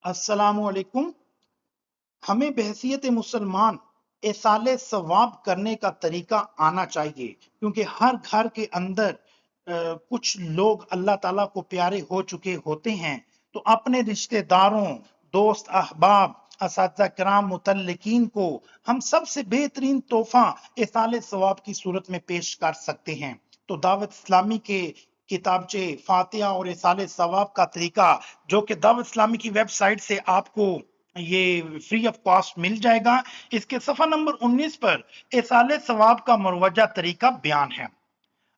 अस्सलामुअलैकुम। हमें बहैसियत मुसलमान एसाले सवाब करने का तरीका आना चाहिए, क्योंकि हर घर के अंदर कुछ लोग अल्लाह ताला को प्यारे हो चुके होते हैं। तो अपने रिश्तेदारों, दोस्त अहबाब, असातिज़ा किराम, मुतल्लिकीन को हम सबसे बेहतरीन तोहफा एसाले सवाब की सूरत में पेश कर सकते हैं। तो दावत इस्लामी के किताबचे फातिहा और एसाले सवाब का तरीका, जो कि दावत इस्लामी की वेबसाइट से आपको ये फ्री ऑफ कॉस्ट मिल जाएगा। इसके सफा नंबर 19 पर इसाले सवाब का मुरवजा तरीका बयान है।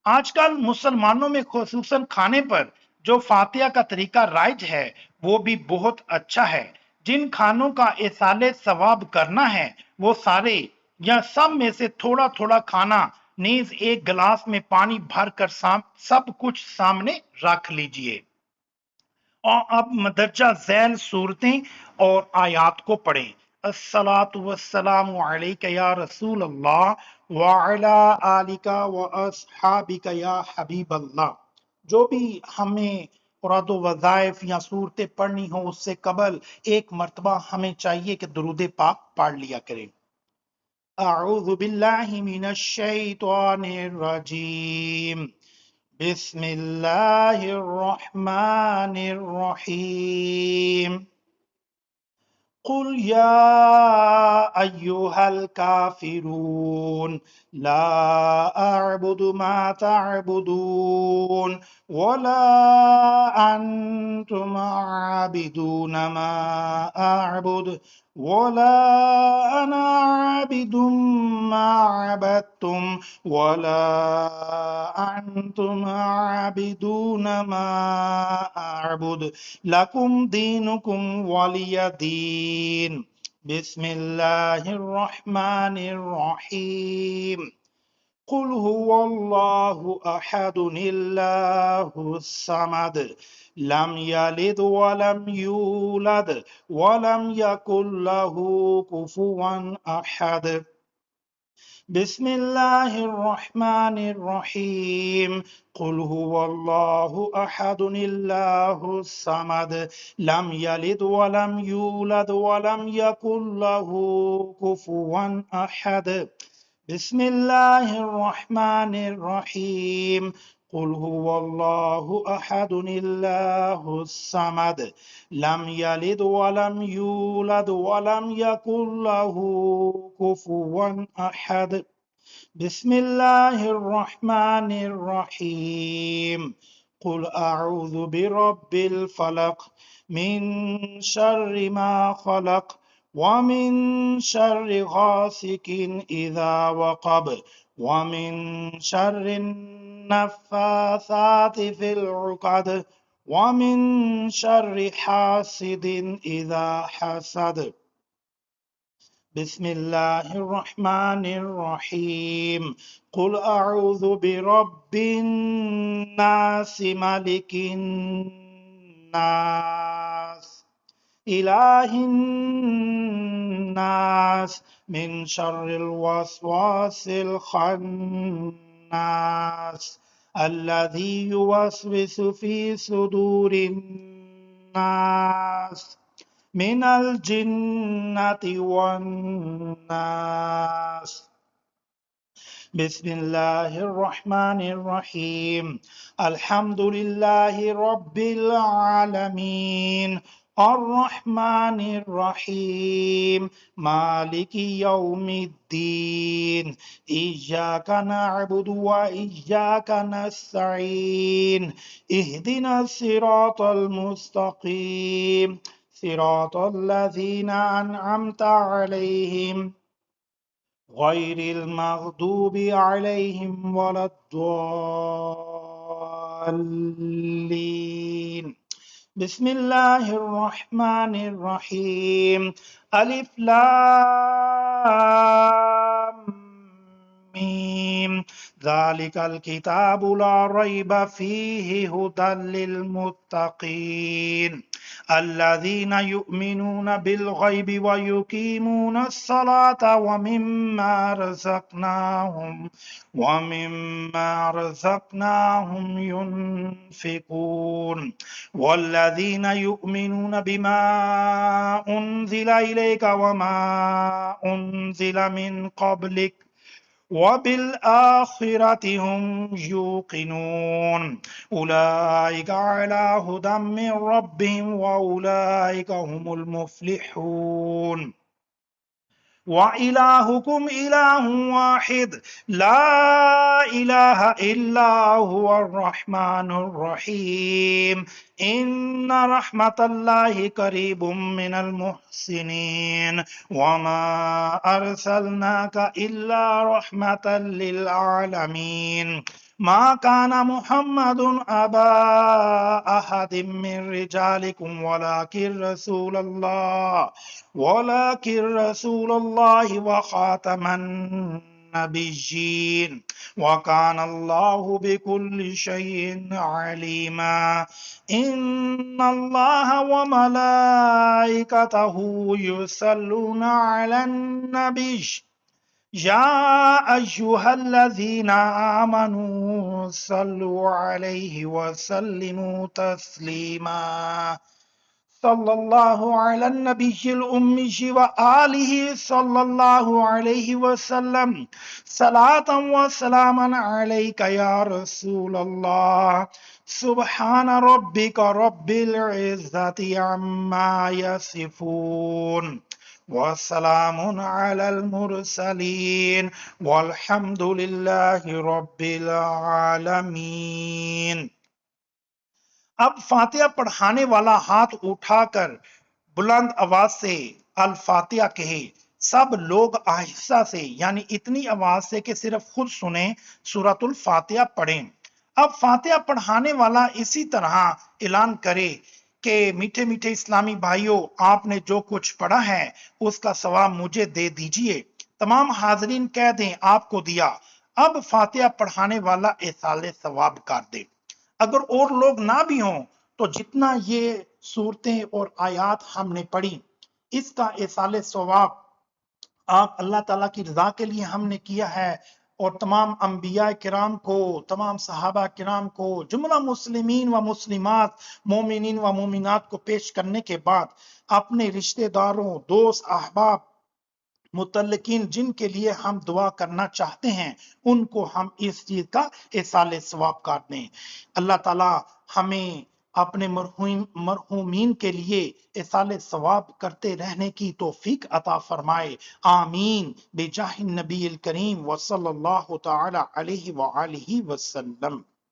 आजकल मुसलमानों में खुसूसन खाने पर जो फातिहा का तरीका राइज है वो भी बहुत अच्छा है। जिन खानों का इसाले सवाब करना है वो सारे या सब में से थोड़ा थोड़ा खाना नीज एक गिलास में पानी भरकर सब कुछ सामने रख लीजिए और अब मदरजा झैल सूरतें और आयात को पढ़ें। अस्सलातु वस्सलामु अलैका या रसूल अल्लाह व अला आलिका व अस्हाबिका या हबीब अल्लाह। जो भी हमें मुरादो वज़ाइफ या सूरतें पढ़नी हो उससे कबल एक मर्तबा हमें चाहिए कि दुरूद पाक पढ़ लिया करें। अऊज़ु बिल्लाहि मिनश शैतानिर रजीम। बिस्मिल्लाहिर रहमानिर रहीम। कुल या अय्युहल काफिरून ला अअबुदु मा तअबुदून वला अंतुम आबिदून मा अअबुद वला अना आबिदुम मा अबदतुम वला अंतुम आबिदून मा अअबुद लकुम दीनुकुम वलिया दीन। बिस्मिल्लाहिर रहमानिर रहीम। कुल हुवल्लाहु अहदुनिल्लाहुस समद लम यलिद वलम यूलद वलम यकुल लहू कुफुवन अहद। बिस्मिल्लाहिर रहमानिर रहीम। कुल हुवल्लाहु अहदुनिल्लाहुस समद लम यलिद वलम यूलद वलम यकुल लहू कुफुवन अहद। बिस्मिल्लाहिर रहमानिर रहीम। कुल हुवल्लाहु अहदुनिल्लाहुस समद लम यलिद वलम यूलद वलम यकुल लहू कुफुवन अहद। बिस्मिल्लाहिर रहमानिर रहीम। कुल अऊज़ु बिरब्बिल फलक मिन शर्रि मा खलक व मिन शर्रि गासिकिन इज़ा वक़ब व मिन शर्रि नफ्फासाति फिल उक़द व मिन शर्रि हासिदिन इज़ा हसद। बिस्मिल्लाहिर रहमानिर रहीम। कुल अऊज़ु बिरब्बिन नास मलिकिन नास इलाहिन नास मिन शर्रिल वस्वासिल खन्नास अल्लज़ी युवस्विसु फी सुदूरिन नास मिनल जिन्नति वन नास। बिस्मिल्लाहिर रहमानिर रहीम। अल्हम्दुलिल्लाहि रब्बिल आलमीन अर्रहमानिर रहीम मालिकि यौमिद्दीन इय्याका नअबुदु व इय्याका नस्तईन इहदिनस सिरातल मुस्तकीम सिरातल लज़ीना अनअमता अलैहिम गैरिल मग़दूबि अलैहिम वलद्दॉल्लीन। बिस्मिल्लाहिर रहमानिर रहीम। अलिफ लाम मीम ज़ालिकल किताबु ला रैब फीहि हुदल लिल मुत्तकीन अल्लज़ीना युमिनूना बिल गैबि व युकीमूना अस्सलाता व मिम्मा युनफिकून वल्लज़ीना युमिनूना बिमा उनज़िला इलैका व मा उनज़िला मिन क़ब्लिक وبالآخرة هم يوقنون أولئك على هدى من ربهم وأولئك هم المفلحون وإلهكم إله واحد لا إله إلا هو الرحمن الرحيم إن رحمة الله قريب من المحسنين وما أرسلناك إلا رحمة للعالمين ما كان محمد أبا أحد من رجالكم ولكن رسول الله وخاتم النبيين وكان الله بكل شيء عليما إن الله وملائكته يصلون على النبي يا أيها الذين آمنوا صلوا عليه وسلموا تسليما صلى الله على النبي الأمي وآله صلى الله عليه وسلم صلاة وسلاما عليك يا رسول الله سبحان ربك رب العزة عما يصفون وسلام على المرسلين والحمد لله رب العالمين। अब फातिहा पढ़ाने वाला हाथ उठाकर बुलंद आवाज से अल फातिहा कहे। सब लोग आहिस्ता से यानी इतनी आवाज से कि सिर्फ खुद सुने सूरतुल फातिहा पढ़ें। अब फातिहा पढ़ाने वाला इसी तरह ऐलान करे कि मीठे मीठे इस्लामी भाइयों, आपने जो कुछ पढ़ा है उसका सवाब मुझे दे दीजिए। तमाम हाजरीन कह दें आपको दिया। अब फातिहा पढ़ाने वाला एसाले सवाब कर दे। अगर और लोग ना भी हों तो जितना ये सूरतें और आयात हमने पढ़ी इसका एसाले सवाब आप अल्लाह ताला की रजा के लिए हमने किया है। और तमाम अंबिया किराम को, तमाम सहाबा किराम को, जुमला मुस्लिमीन व मुस्लिमात, मोमिनीन व मोमिनात को पेश करने के बाद अपने रिश्तेदारों, दोस्त, अहबाब, मुतल्लिकीन जिनके लिए हम दुआ करना चाहते हैं उनको हम इस चीज का एसाले सवाब कर दें। अल्लाह ताला हमें अपने मरहूमीन के लिए एसाले सवाब करते रहने की तौफीक अता फरमाए। आमीन बिजाहिन नबील करीम व सल्लल्लाहु तआला अलैहि व आलिहि वसल्लम।